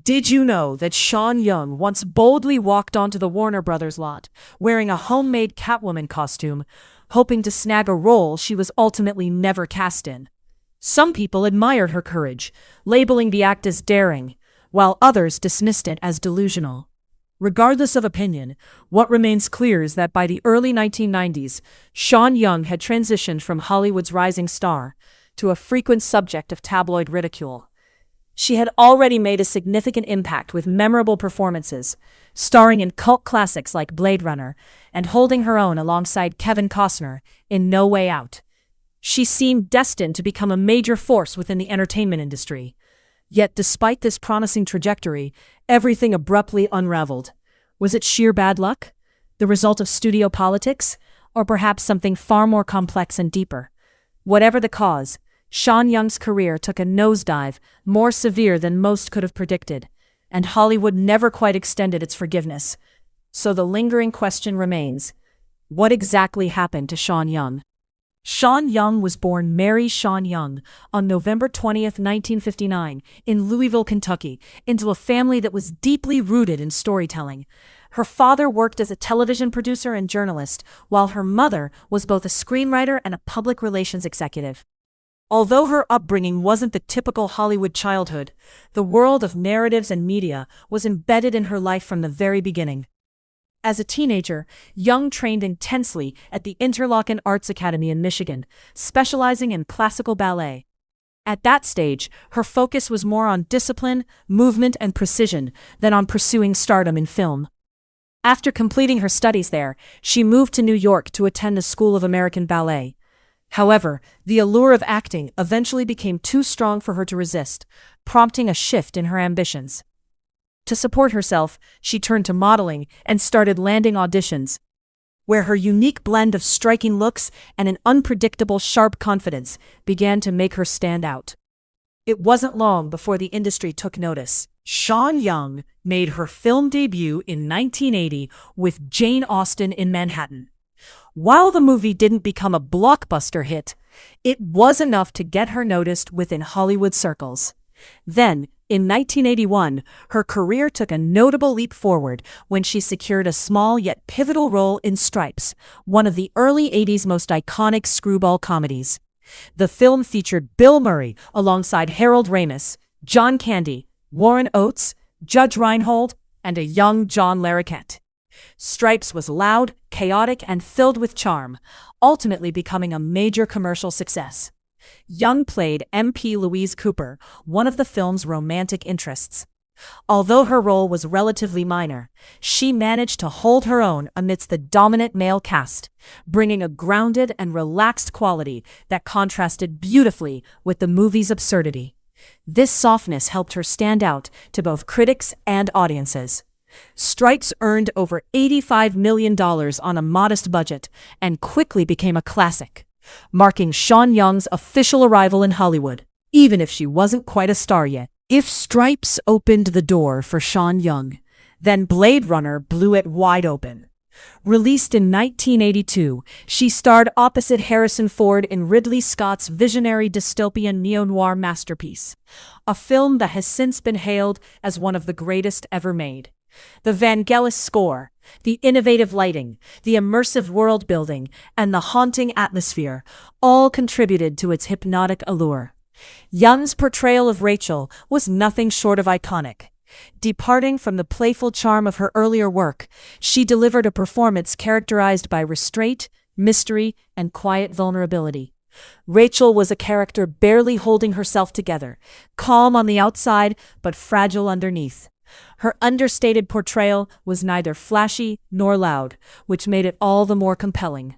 Did you know that Sean Young once boldly walked onto the Warner Brothers lot, wearing a homemade Catwoman costume, hoping to snag a role she was ultimately never cast in? Some people admired her courage, labeling the act as daring, while others dismissed it as delusional. Regardless of opinion, what remains clear is that by the early 1990s, Sean Young had transitioned from Hollywood's rising star to a frequent subject of tabloid ridicule. She had already made a significant impact with memorable performances, starring in cult classics like Blade Runner and holding her own alongside Kevin Costner in No Way Out. She seemed destined to become a major force within the entertainment industry. Yet despite this promising trajectory, everything abruptly unraveled. Was it sheer bad luck? The result of studio politics? Or perhaps something far more complex and deeper? Whatever the cause, Sean Young's career took a nosedive, more severe than most could have predicted, and Hollywood never quite extended its forgiveness. So the lingering question remains, what exactly happened to Sean Young? Sean Young was born Mary Sean Young on November 20th, 1959, in Louisville, Kentucky, into a family that was deeply rooted in storytelling. Her father worked as a television producer and journalist, while her mother was both a screenwriter and a public relations executive. Although her upbringing wasn't the typical Hollywood childhood, the world of narratives and media was embedded in her life from the very beginning. As a teenager, Young trained intensely at the Interlochen Arts Academy in Michigan, specializing in classical ballet. At that stage, her focus was more on discipline, movement, and precision than on pursuing stardom in film. After completing her studies there, she moved to New York to attend the School of American Ballet. However, the allure of acting eventually became too strong for her to resist, prompting a shift in her ambitions. To support herself, she turned to modeling and started landing auditions, where her unique blend of striking looks and an unpredictable sharp confidence began to make her stand out. It wasn't long before the industry took notice. Sean Young made her film debut in 1980 with Jane Austen in Manhattan. While the movie didn't become a blockbuster hit, it was enough to get her noticed within Hollywood circles. Then, in 1981, her career took a notable leap forward when she secured a small yet pivotal role in Stripes, one of the early 80s most iconic screwball comedies. The film featured Bill Murray alongside Harold Ramis, John Candy, Warren Oates, Judge Reinhold, and a young John Larroquette. Stripes was loud, chaotic, and filled with charm, ultimately becoming a major commercial success. Young played MP Louise Cooper, one of the film's romantic interests. Although her role was relatively minor, she managed to hold her own amidst the dominant male cast, bringing a grounded and relaxed quality that contrasted beautifully with the movie's absurdity. This softness helped her stand out to both critics and audiences. Stripes earned over $85 million on a modest budget and quickly became a classic, marking Sean Young's official arrival in Hollywood, even if she wasn't quite a star yet. If Stripes opened the door for Sean Young, then Blade Runner blew it wide open. Released in 1982, she starred opposite Harrison Ford in Ridley Scott's visionary dystopian neo-noir masterpiece, a film that has since been hailed as one of the greatest ever made. The Vangelis score, the innovative lighting, the immersive world-building, and the haunting atmosphere all contributed to its hypnotic allure. Young's portrayal of Rachel was nothing short of iconic. Departing from the playful charm of her earlier work, she delivered a performance characterized by restraint, mystery, and quiet vulnerability. Rachel was a character barely holding herself together, calm on the outside but fragile underneath. Her understated portrayal was neither flashy nor loud, which made it all the more compelling.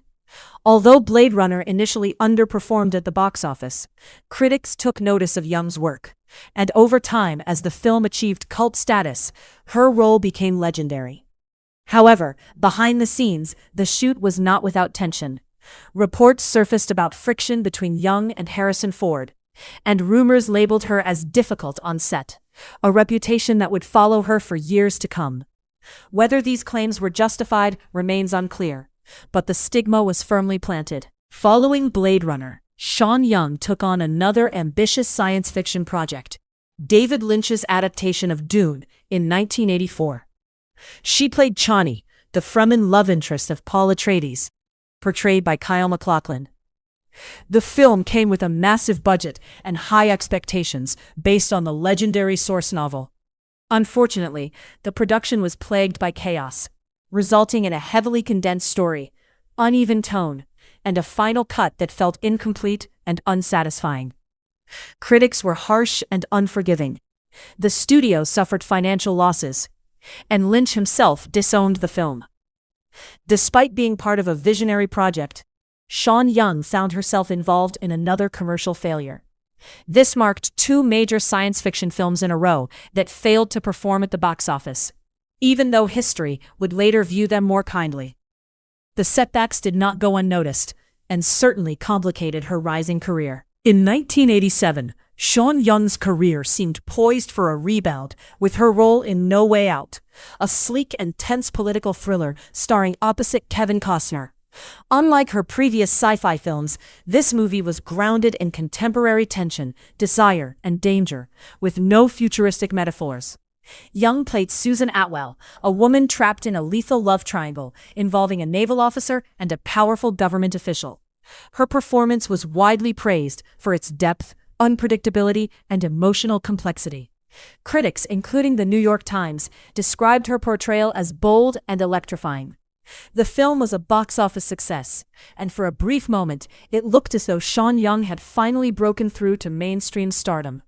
Although Blade Runner initially underperformed at the box office, critics took notice of Young's work, and over time, as the film achieved cult status, her role became legendary. However, behind the scenes, the shoot was not without tension. Reports surfaced about friction between Young and Harrison Ford, and rumors labeled her as difficult on set, a reputation that would follow her for years to come. Whether these claims were justified remains unclear, but the stigma was firmly planted. Following Blade Runner, Sean Young took on another ambitious science fiction project, David Lynch's adaptation of Dune in 1984. She played Chani, the Fremen love interest of Paul Atreides, portrayed by Kyle MacLachlan. The film came with a massive budget and high expectations based on the legendary source novel. Unfortunately, the production was plagued by chaos, resulting in a heavily condensed story, uneven tone, and a final cut that felt incomplete and unsatisfying. Critics were harsh and unforgiving. The studio suffered financial losses, and Lynch himself disowned the film. Despite being part of a visionary project, Sean Young found herself involved in another commercial failure. This marked two major science fiction films in a row that failed to perform at the box office, even though history would later view them more kindly. The setbacks did not go unnoticed, and certainly complicated her rising career. In 1987, Sean Young's career seemed poised for a rebound with her role in No Way Out, a sleek and tense political thriller starring opposite Kevin Costner. Unlike her previous sci-fi films, this movie was grounded in contemporary tension, desire, and danger, with no futuristic metaphors. Young played Susan Atwell, a woman trapped in a lethal love triangle involving a naval officer and a powerful government official. Her performance was widely praised for its depth, unpredictability, and emotional complexity. Critics, including the New York Times, described her portrayal as bold and electrifying. The film was a box office success, and for a brief moment, it looked as though Sean Young had finally broken through to mainstream stardom.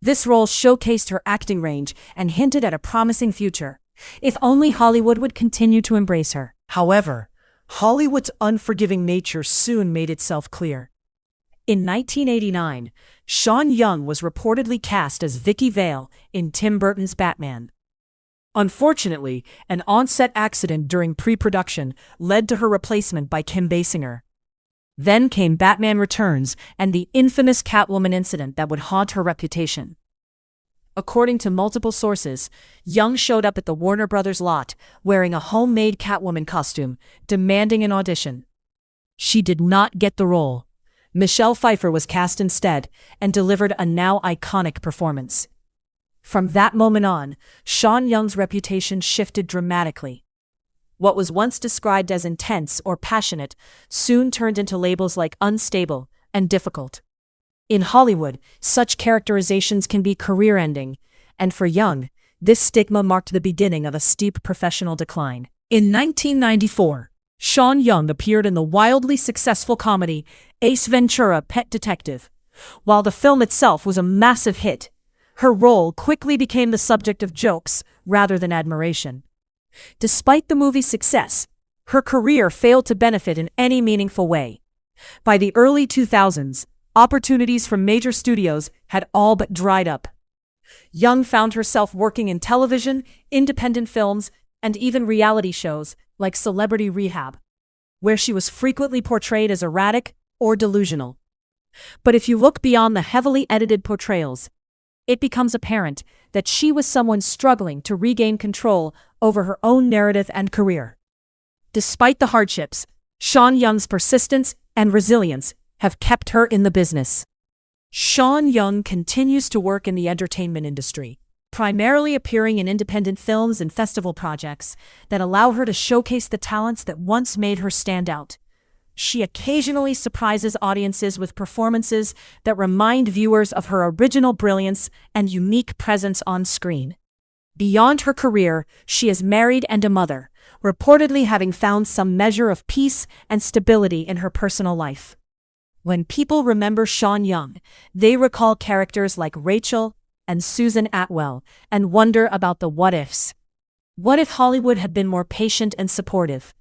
This role showcased her acting range and hinted at a promising future, if only Hollywood would continue to embrace her. However, Hollywood's unforgiving nature soon made itself clear. In 1989, Sean Young was reportedly cast as Vicky Vale in Tim Burton's Batman. Unfortunately, an on-set accident during pre-production led to her replacement by Kim Basinger. Then came Batman Returns and the infamous Catwoman incident that would haunt her reputation. According to multiple sources, Young showed up at the Warner Brothers lot wearing a homemade Catwoman costume, demanding an audition. She did not get the role. Michelle Pfeiffer was cast instead and delivered a now iconic performance. From that moment on, Sean Young's reputation shifted dramatically. What was once described as intense or passionate soon turned into labels like unstable and difficult. In Hollywood, such characterizations can be career-ending, and for Young, this stigma marked the beginning of a steep professional decline. In 1994, Sean Young appeared in the wildly successful comedy Ace Ventura: Pet Detective. While the film itself was a massive hit, her role quickly became the subject of jokes rather than admiration. Despite the movie's success, her career failed to benefit in any meaningful way. By the early 2000s, opportunities from major studios had all but dried up. Young found herself working in television, independent films, and even reality shows like Celebrity Rehab, where she was frequently portrayed as erratic or delusional. But if you look beyond the heavily edited portrayals, it becomes apparent that she was someone struggling to regain control over her own narrative and career. Despite the hardships, Sean Young's persistence and resilience have kept her in the business. Sean Young continues to work in the entertainment industry, primarily appearing in independent films and festival projects that allow her to showcase the talents that once made her stand out. She occasionally surprises audiences with performances that remind viewers of her original brilliance and unique presence on screen. Beyond her career, she is married and a mother, reportedly having found some measure of peace and stability in her personal life. When people remember Sean Young, they recall characters like Rachel and Susan Atwell and wonder about the what-ifs. What if Hollywood had been more patient and supportive?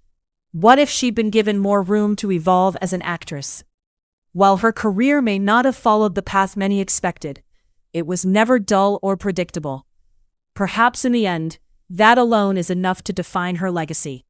What if she'd been given more room to evolve as an actress? While her career may not have followed the path many expected, it was never dull or predictable. Perhaps in the end, that alone is enough to define her legacy.